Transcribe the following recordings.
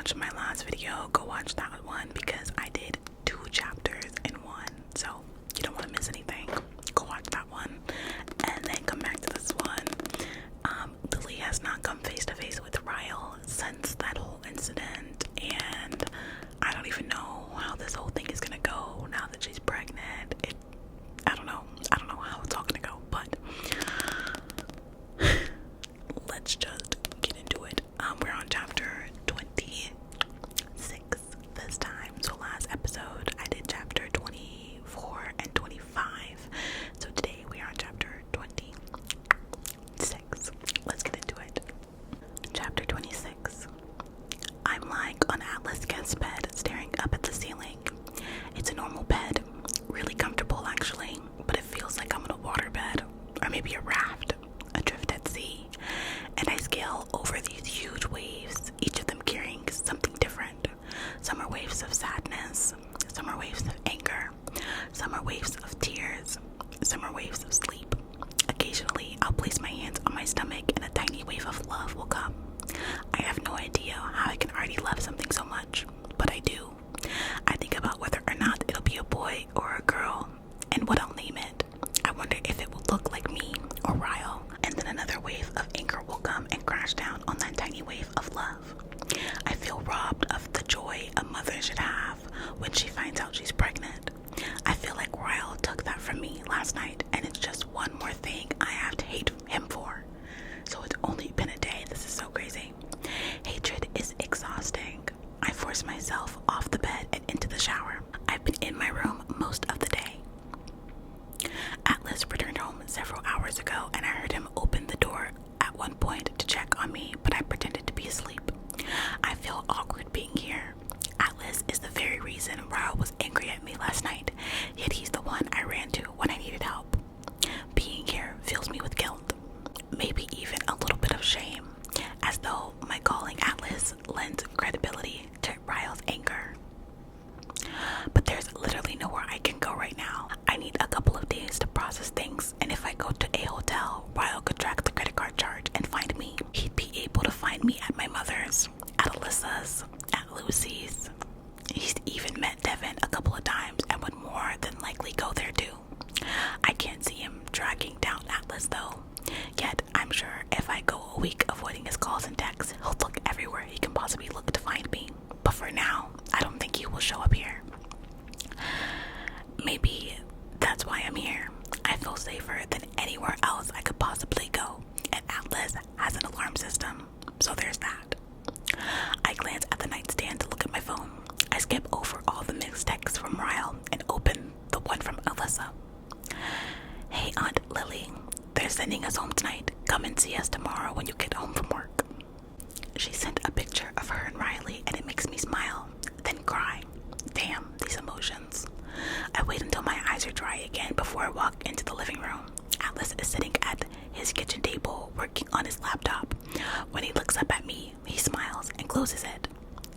watched my last video, go watch that one because I did 2 chapters in one. So you don't want to miss anything. Go watch that one and then come back to this one. Lily has not come face to face with Ryle since that whole incident, and I don't even know how this whole thing is gonna go now that she's pregnant. I don't know how it's all gonna go, but let's just get into it. We're on chapter 26 this time. So last episode I did chapter 24 and 25. So today we are on chapter 26. Let's get into it. Chapter 26. I'm lying on Atlas' guest bed, staring up at the ceiling. It's a normal bed, really comfortable actually, but it feels like I'm in a water bed, or maybe a raft, adrift at sea, and I scale over these huge waves, each of them carrying something different. Some are waves of sadness, some are waves of anger, some are waves of tears, some are waves of sleep. Occasionally, I'll place my hands on my stomach and a tiny wave of love will come. I have no idea how I can already love something so much, but I do. I think about whether or not it'll be a boy or a girl, and what I'll name it. I wonder if it will look like me or Ryle, and then another wave of anger will come and crash down on that tiny wave of love. I feel robbed of the joy a mother should have when she finds out she's pregnant. I feel like Ryle took that from me last night, and it's just one more thing I have to hate him for. So it's only been a day. This is so crazy. Hatred is exhausting. I force myself off the bed and into the shower. I've been in my room most of the day. Atlas returned home several hours ago, and I heard him open the door at one point to check on me, but I pretended to be asleep. I feel awkward being here. Atlas is the very reason Ryle was angry at me last night, yet he's the one I ran to when I needed help. Being here fills me with guilt, maybe even a little bit of shame, as though my calling Atlas lends credibility to Ryle's anger. But there's literally nowhere I can go right now. I need a couple of days to process things, and if I go to a hotel, Ryle could track the credit card charge and find me. He'd be able to find me at my mother's, at Alyssa's, at Lucy's. He's even met Devin a couple of times and would more than likely go there too. I can't see him tracking down Atlas though. Yet, I'm sure if I go a week avoiding his calls and texts, he'll look everywhere he can possibly look to find me. But for now, I don't think he will show up here. Maybe that's why I'm here. I feel safer than anywhere else I could possibly go, and Atlas has an alarm system, so there's that. I glance at the nightstand to look at my phone. I skip over all the mixed texts from Ryle and open the one from Alyssa. Hey Aunt Lily, they're sending us home tonight. Come and see us tomorrow when you get home from work. She sent a picture of her and Riley, and it makes me smile, then cry. Damn, these emotions. I wait until my eyes are dry again before I walk into the living room. Atlas is sitting at his kitchen table working on his laptop. When he looks up at me, he smiles and closes it.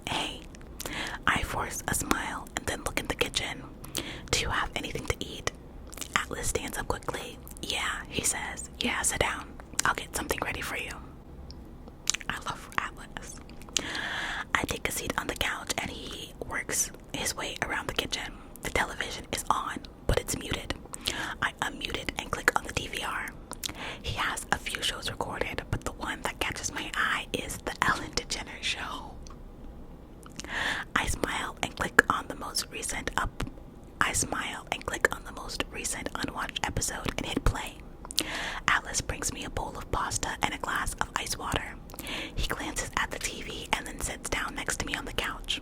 Hey. I force a smile and then look in the kitchen. Do you have anything to eat? Atlas stands up quickly. Yeah, he says. Yeah, sit down. I'll get something ready for you. I love Atlas. I take a seat on the couch and he works his way around the kitchen. The television is on, but it's muted. I unmute it and click on the DVR. He has a few shows recorded, but the one that catches my eye is the Ellen DeGeneres show. I smile and click on the most recent unwatched episode and hit play. Atlas brings me a bowl of pasta and a glass of ice water. He glances at the TV and then sits down next to me on the couch.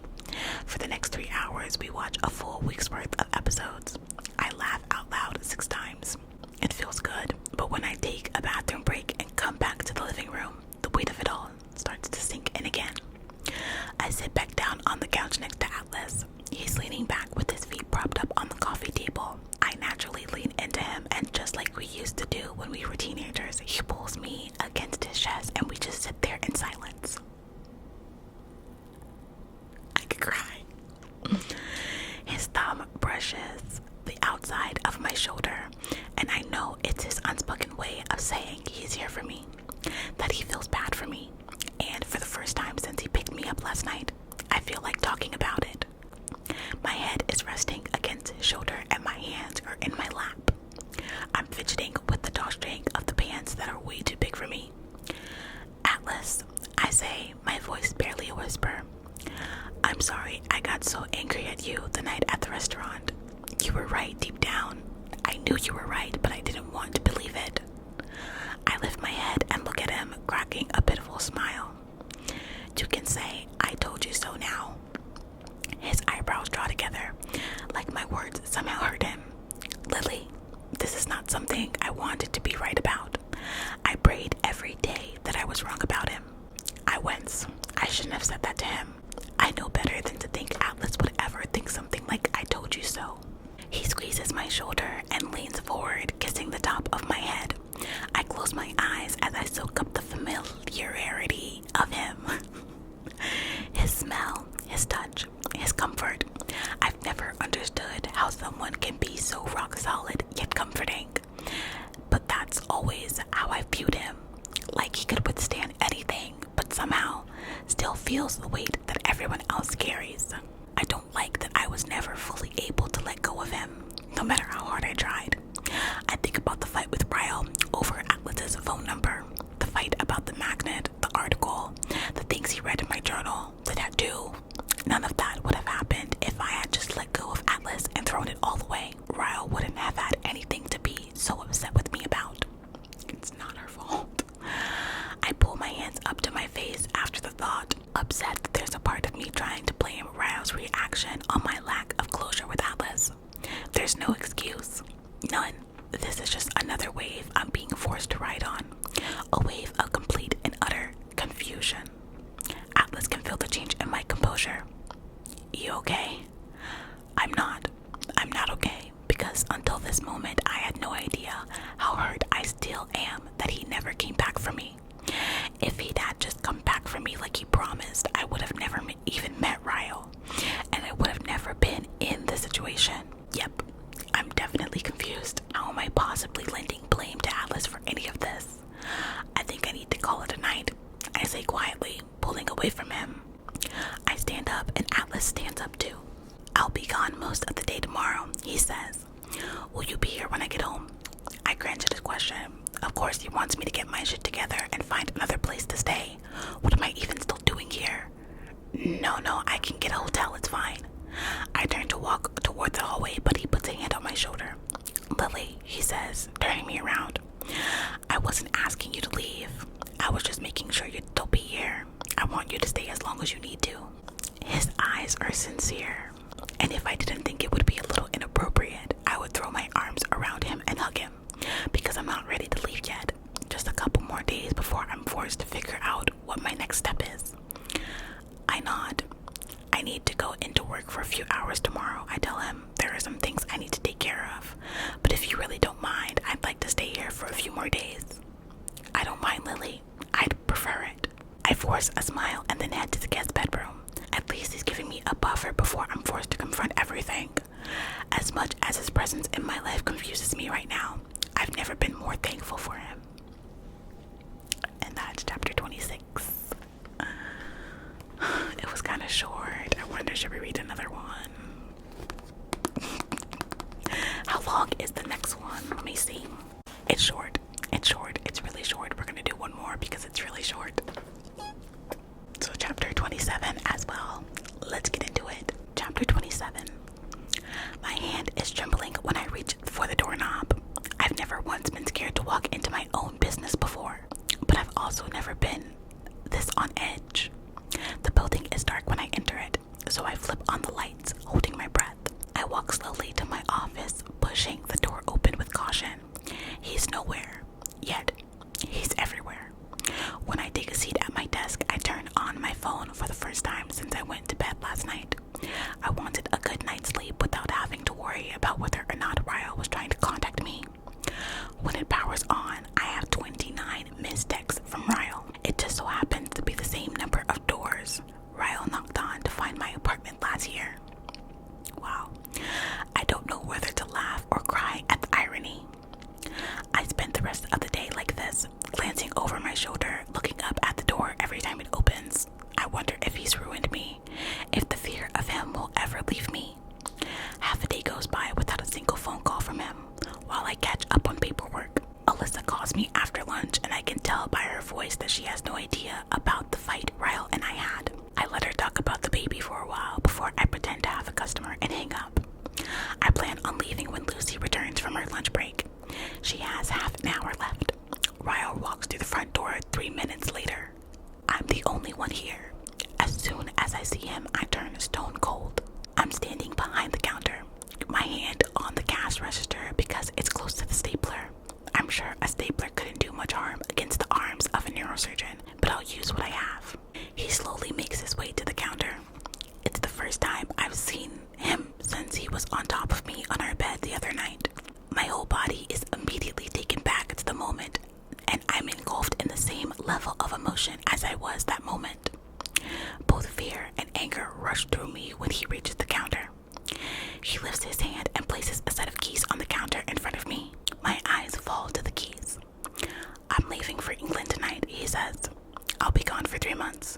For the next 3 hours, we watch a full week's worth of episodes. I laugh out loud 6 times. It feels good, but when I take a bathroom break and come back to the living room, the weight of it all starts to sink in again. I sit back down on the couch next to Atlas. He's leaning back with his feet propped up on the coffee table. I naturally lean into him, and just like we used to do when we were teenagers, he pulls me against his chest and we just sit there in silence. I could cry. His thumb brushes the words somehow hurt him. Lily, this is not something I wanted to be right about. I prayed every day that I was wrong about him. I wince. I shouldn't have said that to him. I know better than to think Atlas would ever think something like I told you so. He squeezes my shoulder and leans forward, kissing the top of my head. I close my eyes as I soak up the familiarity of him. His smell, his touch, his comfort. I've never understood how someone can be so rock solid yet comforting. But that's always how I viewed him. Like he could withstand anything, but somehow still feels the weight that everyone else carries. I don't like that I was never fully able to let go of him, no matter how hard I tried. I think about the fight with Ryle over Atlas's phone number, the fight about the magnet, the article, the things he read in my journal, the tattoo. None of that would have happened if I had just let go of Atlas and thrown it all away. Ryle wouldn't have had anything to be so upset with me about. It's not her fault. I pull my hands up to my face after the thought, upset that there's a part of me trying to blame Ryle's reaction on my lack of closure with Atlas. There's no excuse. None. This is just another wave I'm being forced to ride on. A wave of complete and utter confusion. Atlas can feel the change in my composure. You okay? I'm not. I'm not okay, because until this moment I had no idea how hurt I still am that he never came back for me. If he'd had just come back for me like he promised, I would have never even met Ryle, and I would have never been in this situation. Yep, I'm definitely confused. How am I possibly lending blame to Atlas for any of this? I think I need to call it a night, I say quietly, pulling away from him. I stand up and Atlas stands up too. I'll be gone most of the day tomorrow, he says. Will you be here when I get home? I cringe at his question. Of course he wants me to get my shit together and find another place to stay. What am I even still doing here? No, I can get a hotel, it's fine. I turn to walk toward the hallway, but he puts a hand on my shoulder. Lily, he says, turning me around. I wasn't asking you to leave. I was just making sure you'd still be here. I want you to stay as long as you need to. His eyes are sincere, and if I didn't think it would be a little inappropriate, I would throw my arms around him and hug him, because I'm not ready to leave yet. Just a couple more days before I'm forced to figure out what my next step is. I nod. I need to go into work for a few hours tomorrow. I tell him there are some things I need to take care of, but if you really don't mind, I'd like to stay here for a few more days. I don't mind, Lily. I'd prefer it. I force a smile and then head to the guest bedroom. At least he's giving me a buffer before I'm forced to confront everything. As much as his presence in my life confuses me right now, I've never been more thankful for him. And that's chapter 26. It was kind of short. I wonder, should we read another one? How long is the next one? Let me see. It's short. It's really short. We're gonna do one more because it's really short. So chapter 27 as well. Let's get into it. Chapter 27. My hand is trembling when I reach for the doorknob. I've never once been scared to walk into my own business before, but I've also never been this on edge. The building is dark when I enter it, so I flip on the lights, holding my breath. I walk slowly to my office, pushing the door open with caution. He's nowhere, yet he's everywhere. When I take a seat at my desk, I turn on my phone for the first time since I went to bed last night. I wanted a good night's sleep without having to worry about whether or not Ryle was trying to contact me. When it powers on, I have 29 missed texts from Ryle. It just so happens to be the same number of doors Ryle knocked on to find my apartment last year. Wow. I don't know whether to laugh or cry at the irony. I spent the rest of the day like this, glancing over my shoulder, looking up at the door every time it opens. I wonder if he's ruined me, if the fear of him will ever leave me. Half a day goes by without a single phone call from him, while I catch up on paperwork. Alyssa calls me after lunch, and I can tell by her voice that she has no idea about the fight Ryle and I had. I let her talk about the baby for a while before I pretend to have a customer and hang up. I plan on leaving when Lucy returns from her lunch break. She has half an hour left. Ryle walks through the front door 3 minutes later. I'm the only one here. As soon as I see him, I turn stone cold. I'm standing behind the counter, my hand Anger rushed through me when he reaches the counter. He lifts his hand and places a set of keys on the counter in front of me. My eyes fall to the keys. I'm leaving for England tonight, he says. I'll be gone for 3 months.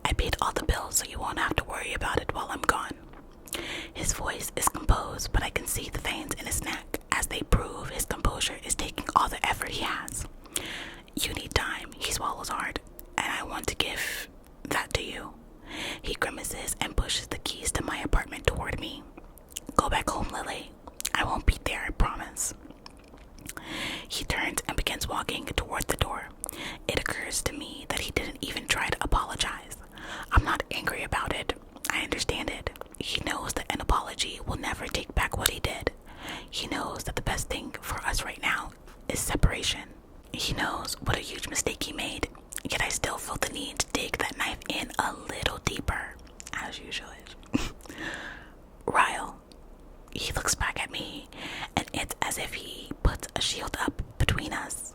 I paid all the bills so you won't have to worry about it while I'm gone. His voice is composed, but I can see the veins in his neck as they prove his composure is taking all the effort he has. You need time, he swallows hard, and I want to give that to you. He grimaces and pushes the keys to my apartment toward me. Go back home, Lily. I won't be there, I promise. He turns and begins walking toward the door. It occurs to me that he didn't even try to apologize. I'm not angry about it. I understand it. He knows that an apology will never take back what he did. He knows that the best thing for us right now is separation. He knows what a huge mistake he made, yet I still feel the need to dig that knife in a little deeper, as you should. Ryle. He looks back at me, and it's as if he puts a shield up between us.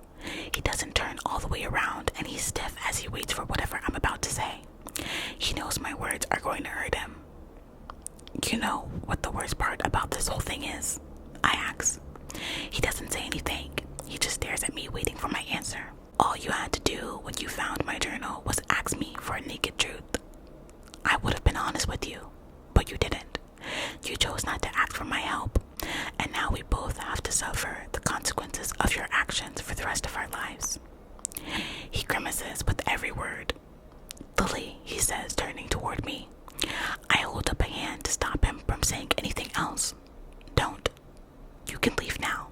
He doesn't turn all the way around, and he's stiff as he waits for whatever I'm about to say. He knows my words are going to hurt him. You know what the worst part about this whole thing is? I ask. He doesn't say anything. He just stares at me, waiting for my answer. All you had to do when you found my journal was ask me for a naked truth. I would have been honest with you, but you didn't. You chose not to ask for my help, and now we both have to suffer the consequences of your actions for the rest of our lives. He grimaces with every word. Lily, he says, turning toward me. I hold up a hand to stop him from saying anything else. Don't. You can leave now.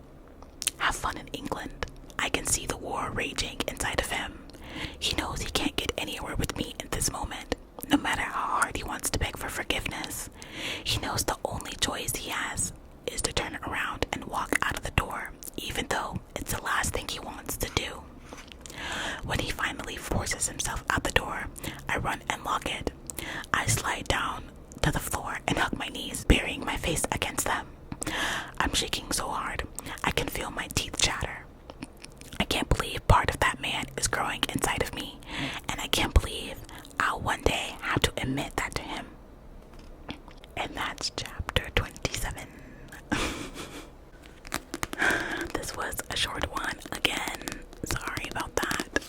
Have fun in England. I can see the war raging inside of him. He knows he can't get anywhere with me in this moment, no matter how hard he wants to beg for forgiveness. He knows the only choice he has is to turn around and walk out of the door, even though it's the last thing he wants to do. When he finally forces himself out the door, I run and lock it. I slide down to the floor and hug my knees, burying my face against them. I'm shaking so hard, I can feel my teeth chatter. I can't believe part of that man is growing inside of me, and I can't believe I'll one day have to admit that to him. And that's chapter 27. This was a short one again. Sorry about that.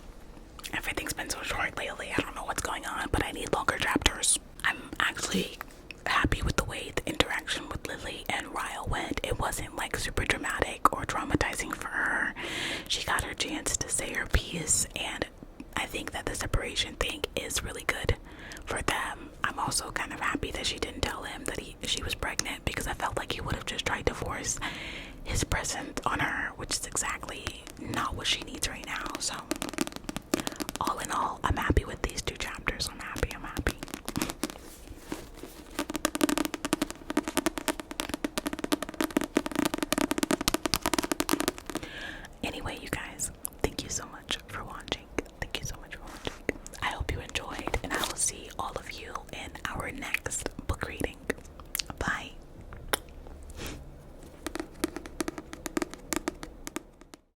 Everything's been so short lately. I don't know what's going on, but I need longer chapters. I'm actually happy with the way the interaction with Lily and Ryle went. It wasn't like super dramatic or traumatizing for her. She got her chance to say her piece, and I think that the separation thing is really good for them. I'm also kind of happy that she didn't tell him that she was pregnant, because I felt like he would have just tried to force his presence on her, which is exactly not what she needs right now.